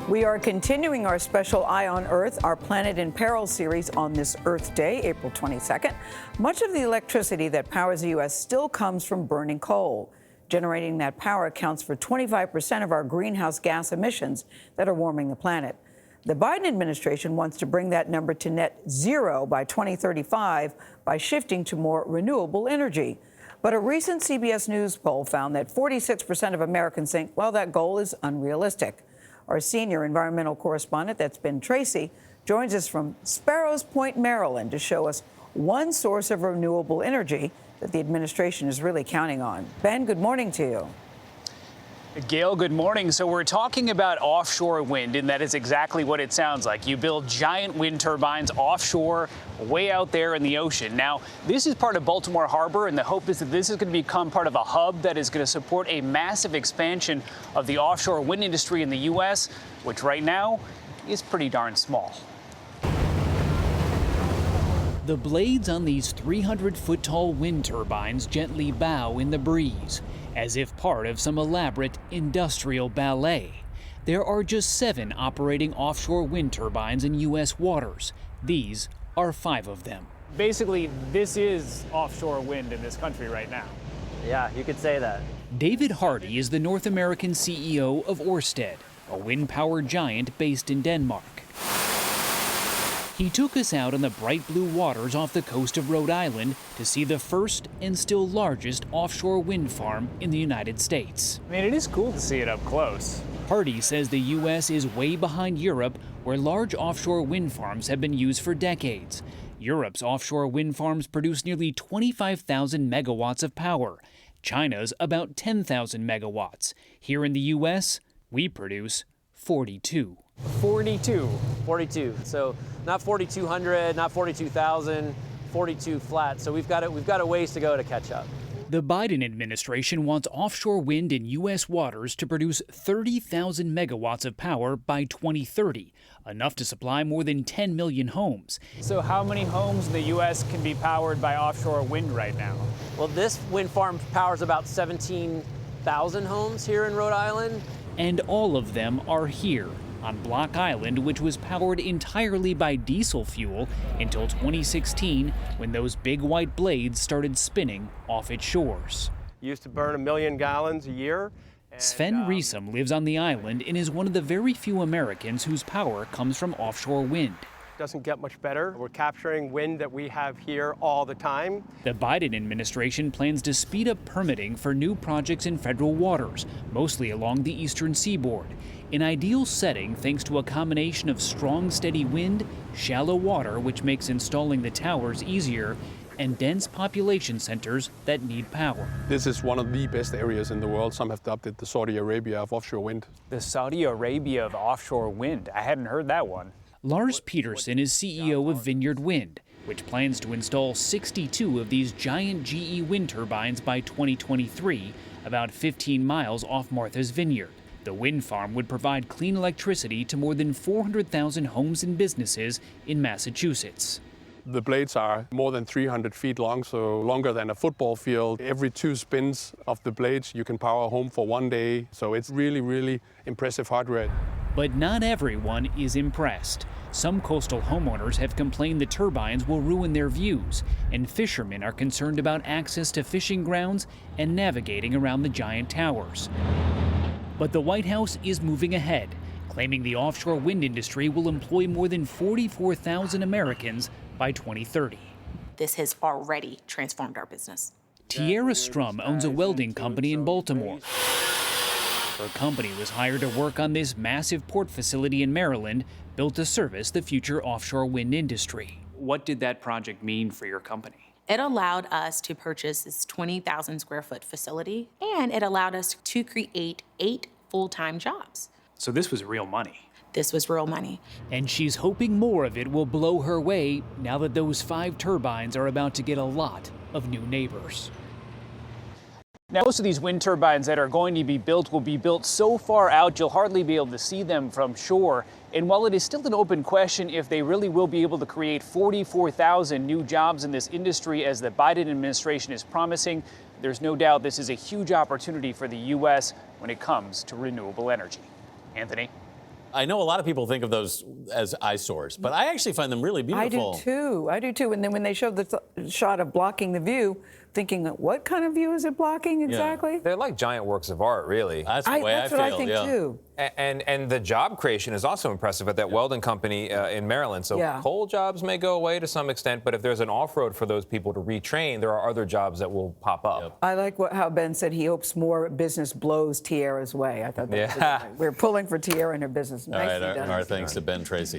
We are continuing our special Eye on Earth, our Planet in Peril series on this Earth Day, April 22nd. Much of the electricity that powers the U.S. still comes from burning coal. Generating that power accounts for 25% of our greenhouse gas emissions that are warming the planet. The Biden administration wants to bring that number to net zero by 2035 by shifting to more renewable energy. But a recent CBS News poll found that 46% of Americans think, well, that goal is unrealistic. Our senior environmental correspondent, that's been Tracy, joins us from Sparrows Point, Maryland, to show us one source of renewable energy that the administration is really counting on. Ben, good morning to you. Gayle, good morning. So we're talking about offshore wind, and that is exactly what it sounds like. You build giant wind turbines offshore, way out there in the ocean. Now, this is part of Baltimore Harbor, and the hope is that this is going to become part of a hub that is going to support a massive expansion of the offshore wind industry in the U.S., which right now is pretty darn small. The blades on these 300-foot-tall wind turbines gently bow in the breeze, as if part of some elaborate industrial ballet. There are just 7 operating offshore wind turbines in U.S. waters. These are 5 of them. Basically, this is offshore wind in this country right now. Yeah, you could say that. David Hardy is the North American CEO of Ørsted, a wind-powered giant based in Denmark. He took us out on the bright blue waters off the coast of Rhode Island to see the first and still largest offshore wind farm in the United States. I mean, it is cool to see it up close. Hardy says the U.S. is way behind Europe, where large offshore wind farms have been used for decades. Europe's offshore wind farms produce nearly 25,000 megawatts of power. China's about 10,000 megawatts. Here in the U.S., we produce 42. 42. So not 4,200, not 42,000, 42 flat. So we've got a ways to go to catch up. The Biden administration wants offshore wind in U.S. waters to produce 30,000 megawatts of power by 2030, enough to supply more than 10 million homes. So how many homes in the U.S. can be powered by offshore wind right now? Well, this wind farm powers about 17,000 homes here in Rhode Island. And all of them are here on Block Island, which was powered entirely by diesel fuel until 2016, when those big white blades started spinning off its shores. Used to burn 1 million gallons a year. Sven Riesom lives on the island and is one of the very few Americans whose power comes from offshore wind. Doesn't get much better. We're capturing wind that we have here all the time. The Biden administration plans to speed up permitting for new projects in federal waters, mostly along the eastern seaboard. An ideal setting thanks to a combination of strong, steady wind, shallow water, which makes installing the towers easier, and dense population centers that need power. This is one of the best areas in the world. Some have dubbed it the Saudi Arabia of offshore wind. The Saudi Arabia of offshore wind. I hadn't heard that one. Lars Peterson is CEO of Vineyard Wind, which plans to install 62 of these giant GE wind turbines by 2023, about 15 miles off Martha's Vineyard. The wind farm would provide clean electricity to more than 400,000 homes and businesses in Massachusetts. The blades are more than 300 feet long, so longer than a football field. Every 2 spins of the blades, you can power a home for 1 day. So it's really, really impressive hardware. But not everyone is impressed. Some coastal homeowners have complained the turbines will ruin their views, and fishermen are concerned about access to fishing grounds and navigating around the giant towers. But the White House is moving ahead, claiming the offshore wind industry will employ more than 44,000 Americans by 2030. This has already transformed our business. Tiara Strum owns a welding company in Baltimore. Her company was hired to work on this massive port facility in Maryland, built to service the future offshore wind industry. What did that project mean for your company? It allowed us to purchase this 20,000 square foot facility, and it allowed us to create 8 full-time jobs. So this was real money. This was real money. And she's hoping more of it will blow her way now that those 5 turbines are about to get a lot of new neighbors. Now, most of these wind turbines that are going to be built will be built so far out you'll hardly be able to see them from shore. And while it is still an open question if they really will be able to create 44,000 new jobs in this industry as the Biden administration is promising, there's no doubt this is a huge opportunity for the U.S. when it comes to renewable energy. Anthony? I know a lot of people think of those as eyesores, but I actually find them really beautiful. I do too. And then when they showed the shot of blocking the view, thinking, what kind of view is it blocking exactly? They're like giant works of art, really. That's the way I feel. That's what I think too. And the job creation is also impressive at that welding company in Maryland. So coal jobs may go away to some extent, but if there's an off-road for those people to retrain, there are other jobs that will pop up. I like how Ben said he hopes more business blows Tierra's way. I thought that was great. We're pulling for Tierra and her business. All right, our thanks to Ben Tracy.